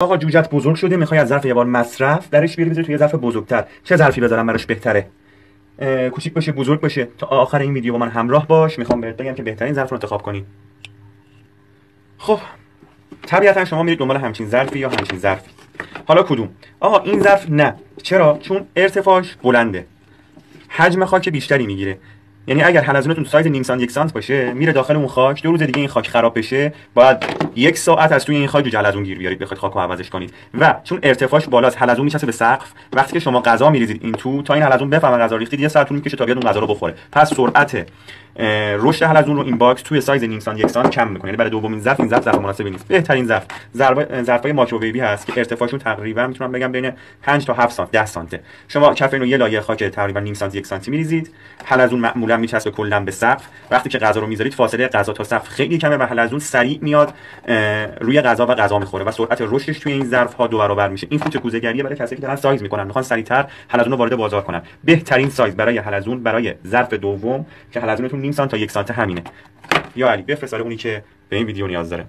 آقا جوجت بزرگ شده، میخوای از ظرف یه بار مصرف درش بیاری بذاری توی ظرف بزرگتر. چه ظرفی بذارم براش بهتره؟ کوچیک باشه، بزرگ باشه؟ تا آخر این ویدیو با من همراه باش، میخوام بهت بگم که بهترین ظرف رو انتخاب کنی. خب طبیعتا شما میرید دنبال همچین ظرفی یا همچین ظرفی. حالا کدوم؟ آقا این ظرف نه. چرا؟ چون ارتفاعش بلنده، حجم خاک بیشتری میگیره. یعنی اگر حلزونتون سایز نیم سانت یک سانت باشه، میره داخل اون خاک، 2 روز دیگه این خاک خراب بشه، باید 1 ساعت از توی این خاک جوجه حلزون گیر بیارید بخواید خاکو عوضش کنید. و چون ارتفاعش بالاست، حلزون میچسبه به سقف. وقتی که شما غذا میریزید این تو، تا این حلزون بفهمه غذا ریختید 1 ساعت طول میکشه تا بیاد اون غذا رو بخوره. پس سرعت رشد حلزون رو این باکس توی سایز نیم سانت یک سانت کم میکنه. یعنی برای دومین ظرف این ظرف مناسبی نیست. بهترین ظرفای مایکروویوی هست که ارتفاعشون تقریبا میتونم بگم بین 5 تا 7 سانت 10 سانته. شما کف اینو یه لایه خاک تقریبا نیم سانت یک سانتی میریزید. حلزون معمولا میچسبه کلا به سقف. وقتی که غذا رو میذارید فاصله غذا تا سقف خیلی کمه و حلزون سریع میاد روی غذا و غذا میخوره و سرعت رشدش توی این ظرف ها 2 برابر میشه. این فوت کوزه‌گریه برای کسایی که دارن سایز میکنن، میخوان سریعتر حلزون رو وارد بازار کنن. بهترین سایز برای حلزون برای ظرف دوم که حلزونتون نیم سانت تا 1 سانت همینه. یا علی بفرست اونی که به این ویدیو نیاز داره.